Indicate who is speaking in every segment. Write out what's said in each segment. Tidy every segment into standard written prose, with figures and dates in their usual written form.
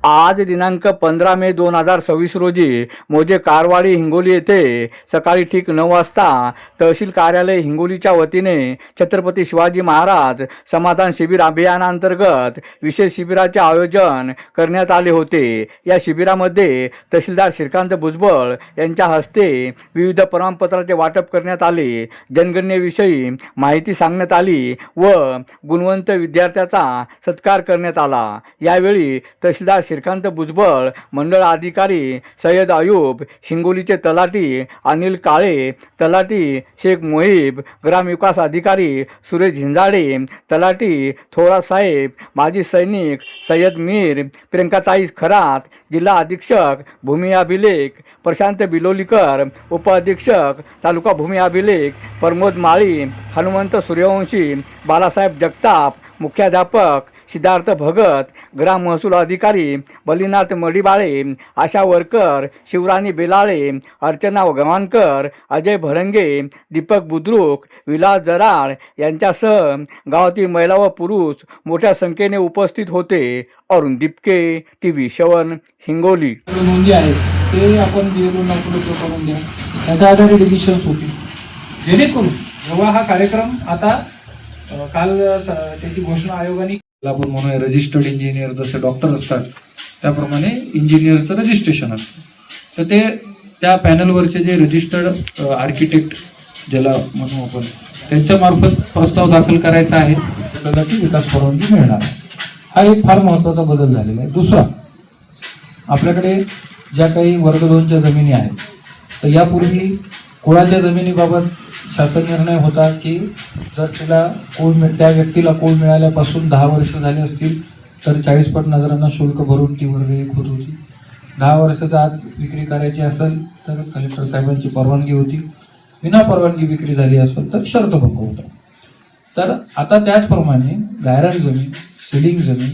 Speaker 1: आज दिनांक 15 मे 2026 रोजी मोजे कारवाडी हिंगोली येथे सकाळी ठीक 9 वाजता तहसील कार्यालय हिंगोलीच्या वतीने छत्रपती शिवाजी महाराज समाधान शिबिर अभियानांतर्गत विशेष शिबिराचे आयोजन करण्यात आले होते। या शिबिरामध्ये तहसीलदार श्रीकांत भुजबळ यांच्या हस्ते विविध प्रमाणपत्राचे वाटप करण्यात आले, जनगणनेविषयी माहिती सांगण्यात आली व गुणवंत विद्यार्थ्याचा सत्कार करण्यात आला। यावेळी तहसीलदार श्रीकांत भुजबळ, मंडळ अधिकारी सय्यद अयूब, हिंगोलीचे तलाठी अनिल काळे, तलाठी शेख मोहिब, ग्रामविकास अधिकारी सुरेश झिंजाडे, तलाठी थोरात साहेब, माजी सैनिक सय्यद मीर, प्रियंकाताई खरात, जिल्हा अधीक्षक भूमी अभिलेख प्रशांत बिलोलीकर, उपअधीक्षक तालुका भूमी अभिलेख प्रमोद माळी, हनुमंत सूर्यवंशी, बालासाहेब जगताप, मुख्याध्यापक सिद्धार्थ भगत, ग्राम महसूल अधिकारी बलीनाथ मडीबाळे, आशा वर्कर शिवराणी बेलाळे, अर्चना गव्हाणकर, अजय भडंगे, दीपक बुद्रुक, विलास जराळ यांच्यासह गावातील महिला व पुरुष मोठ्या संख्येने उपस्थित होते। अरुण दिपके, TV 7 हिंगोली।
Speaker 2: नोंदी आहेत ते आपण बीएलओला उपलब्ध करून द्या, त्याच्या आधारे डिलिशन्स होतील, जेणेकरून जेव्हा हा कार्यक्रम आता काल त्याची घोषणा आयोगाने आपण म्हणूया रजिस्टर्ड इंजिनियर जसे डॉक्टर असतात त्याप्रमाणे इंजिनियरचं रजिस्ट्रेशन असतं, तर ते त्या पॅनलवरचे जे रजिस्टर्ड आर्किटेक्ट ज्याला म्हणू आपण त्यांच्या मार्फत प्रस्ताव दाखल करायचा आहे, आपल्याला ती विकास परवानगी मिळणार। हा एक फार महत्त्वाचा बदल झालेला आहे। दुसरा, आपल्याकडे ज्या काही वर्ग 2च्या जमिनी आहेत, तर यापूर्वी कुळाच्या जमिनीबाबत शासन निर्णय होता की जर तिला कोण त्या व्यक्तीला कोण मिळाल्यापासून 10 वर्ष झाले असतील तर 40 पट नगरांना शुल्क भरून ती वर्ग 1 होत होती। 10 वर्षाच्या आत विक्री करायची असेल तर कलेक्टर साहेबांची परवानगी होती, विना परवानगी विक्री झाली असेल तर शर्तभंग होता। तर आता त्याचप्रमाणे गायरान जमीन, सिलिंग जमीन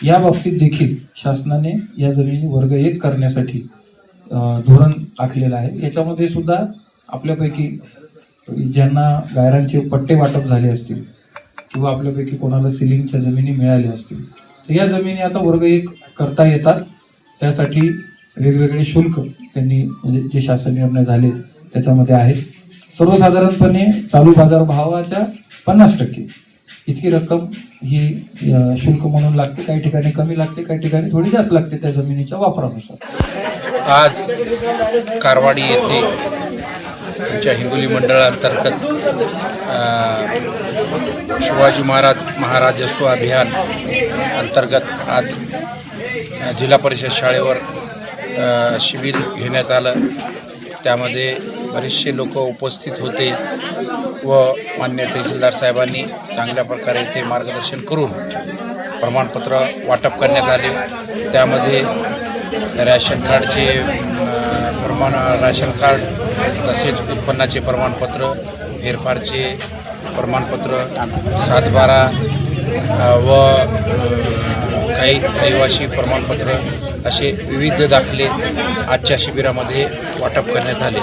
Speaker 2: या बाबतीत देखील शासनाने या जमिनी वर्ग 1 करण्यासाठी धोरण आखलेलं आहे। याच्यामध्ये सुद्धा आपल्यापैकी ज्यांना गायरांचे पट्टे वाटप झाले असतील किंवा आपल्यापैकी कोणाला सिलिंगच्या जमिनी मिळाल्या असतील तर या जमिनी आता वर्ग 1 करता येतात। त्यासाठी वेगवेगळे शुल्क त्यांनी म्हणजे जे शासन निर्णय झाले त्याच्यामध्ये आहेत। सर्वसाधारणपणे चालू बाजार भावाच्या 50% इतकी रक्कम ही शुल्क म्हणून लागते, काही ठिकाणी कमी लागते, काही ठिकाणी थोडी जास्त लागते त्या जमिनीच्या वापरानुसार।
Speaker 3: आज कारवाडी येथे आमच्या हिंगोली मंडळांतर्गत शिवाजी महाराजस्व अभियान अंतर्गत आज जिल्हा परिषद शाळेवर शिबिर घेण्यात आलं। त्यामध्ये बरेचसे लोक उपस्थित होते व मान्य तहसीलदार साहेबांनी चांगल्या प्रकारे ते मार्गदर्शन करून प्रमाणपत्र वाटप करण्यात आले। त्यामध्ये रॅशन कार्डचे राशन कार्ड, तसेच उत्पन्नाचे प्रमाणपत्र, फेरफारचे प्रमाणपत्र, 7/12 व काही रहिवासी प्रमाणपत्र असे विविध दाखले आजच्या शिबिरामध्ये वाटप करण्यात आले।